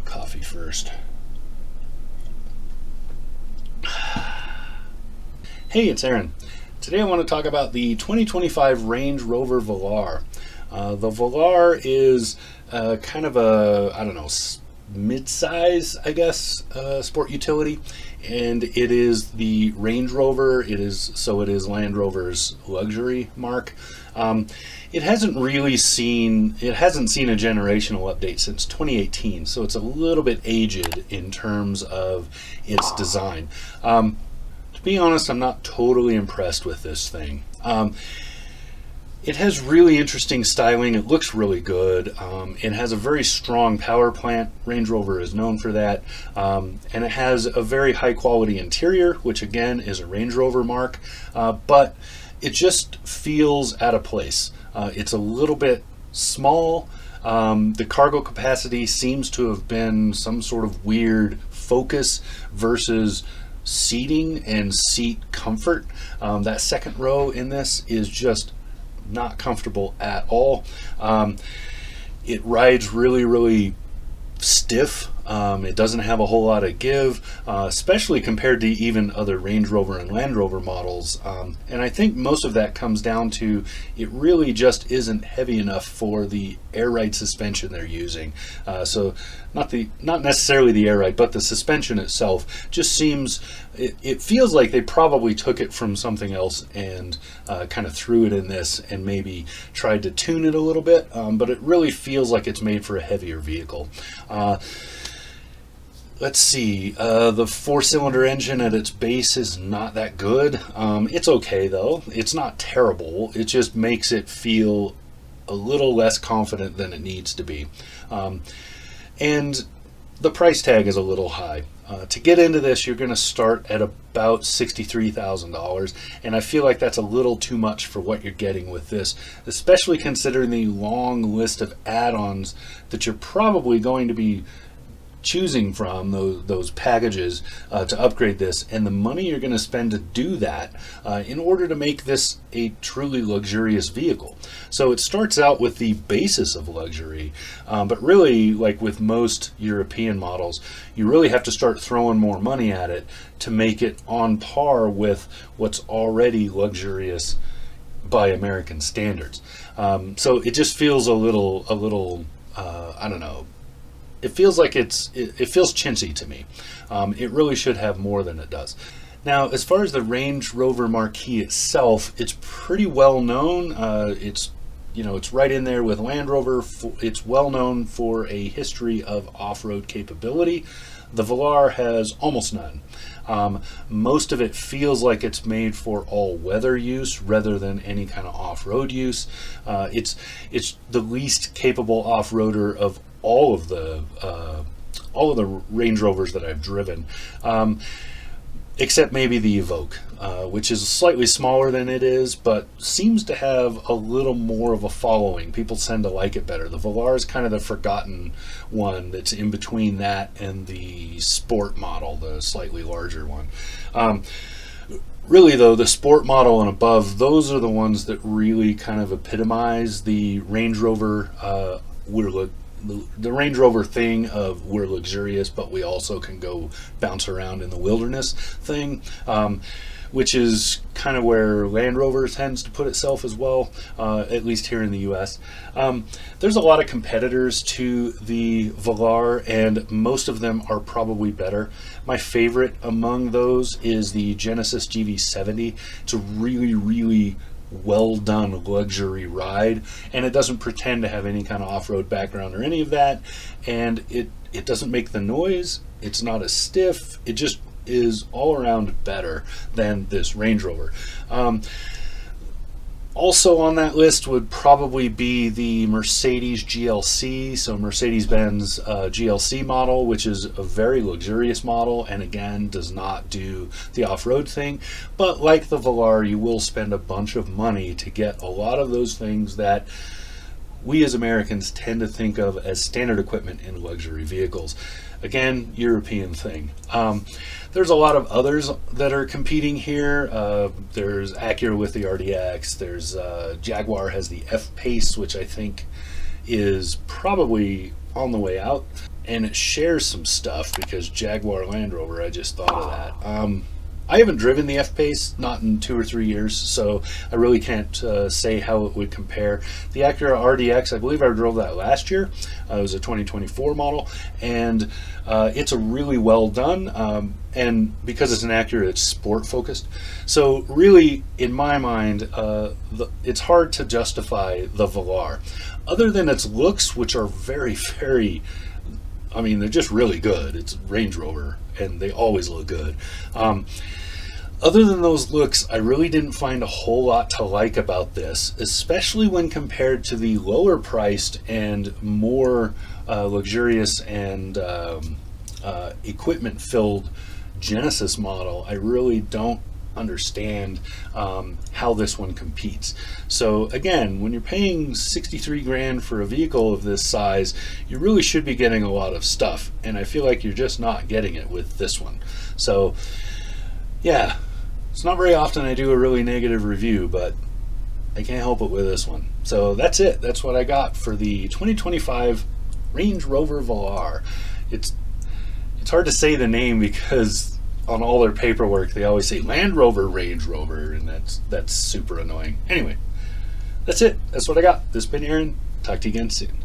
Coffee first. Hey, it's Aaron. Today I want to talk about the 2025 Range Rover Velar. The Velar is kind of a, mid-size, I guess, sport utility. And it is the Range Rover. It is Land Rover's luxury mark. It hasn't seen a generational update since 2018, so it's a little bit aged in terms of its design. To be honest, I'm not totally impressed with this thing. It has really interesting styling. It looks really good. It has a very strong power plant. Range Rover is known for that. And it has a very high quality interior, which again is a Range Rover mark. But it just feels out of place. It's a little bit small. The cargo capacity seems to have been some sort of weird focus versus seating and seat comfort. That second row in this is just not comfortable at all. It rides really, really stiff. It doesn't have a whole lot of give, especially compared to even other Range Rover and Land Rover models. And I think most of that comes down to it really just isn't heavy enough for the air ride suspension they're using. So not necessarily the air ride, but the suspension itself just seems, it feels like they probably took it from something else and kind of threw it in this and maybe tried to tune it a little bit. But it really feels like it's made for a heavier vehicle. Let's see, the 4-cylinder engine at its base is not that good. It's okay though. It's not terrible. It just makes it feel a little less confident than it needs to be. And the price tag is a little high. To get into this, you're going to start at about $63,000, and I feel like that's a little too much for what you're getting with this, especially considering the long list of add-ons that you're probably going to be choosing from those packages to upgrade this, and the money you're going to spend to do that in order to make this a truly luxurious vehicle. So it starts out with the basis of luxury, but really, like with most European models, you really have to start throwing more money at it to make it on par with what's already luxurious by American standards. So it just feels a little I don't know. It feels like it feels chintzy to me. It really should have more than it does. Now, as far as the Range Rover marquee itself, it's pretty well known. It's right in there with Land Rover. It's well known for a history of off-road capability. The Velar has almost none. Most of it feels like it's made for all-weather use rather than any kind of off-road use. It's the least capable off-roader of all of the Range Rovers that I've driven, except maybe the Evoque, which is slightly smaller than it is, but seems to have a little more of a following. People tend to like it better. The Velar is kind of the forgotten one that's in between that and the Sport model, the slightly larger one. Really though, the Sport model and above, those are the ones that really kind of epitomize the Range Rover the Range Rover thing of we're luxurious, but we also can go bounce around in the wilderness thing, which is kind of where Land Rover tends to put itself as well, at least here in the US. There's a lot of competitors to the Velar, and most of them are probably better. My favorite among those is the Genesis GV70. It's a really, really well done luxury ride, and it doesn't pretend to have any kind of off-road background or any of that, and it doesn't make the noise. It's not as stiff. It just is all around better than this Range Rover. Also on that list would probably be the Mercedes GLC, so Mercedes-Benz GLC model, which is a very luxurious model and again does not do the off-road thing. But like the Velar, you will spend a bunch of money to get a lot of those things that we as Americans tend to think of as standard equipment in luxury vehicles. Again, European thing. There's a lot of others that are competing here. There's Acura with the RDX. There's Jaguar has the F-Pace, which I think is probably on the way out. and it shares some stuff because Jaguar Land Rover, I just thought of that. I haven't driven the F-Pace, not in 2 or 3 years, so I really can't say how it would compare. The Acura RDX, I believe I drove that last year. It was a 2024 model, and it's a really well done, and because it's an Acura, it's sport focused. So really, in my mind, it's hard to justify the Velar. Other than its looks, which are very, very, I mean, they're just really good. It's Range Rover, and they always look good. Other than those looks, I really didn't find a whole lot to like about this, especially when compared to the lower priced and more luxurious and equipment filled Genesis model. I really don't understand how this one competes. So again, when you're paying 63 grand for a vehicle of this size, you really should be getting a lot of stuff, and I feel like you're just not getting it with this one. So yeah, it's not very often I do a really negative review, but I can't help it with this one. So that's it. That's what I got for the 2025 Range Rover Velar. It's hard to say the name because on all their paperwork they always say Land Rover Range Rover, and that's super annoying. Anyway, that's it. That's what I got. This has been Aaron. Talk to you again soon.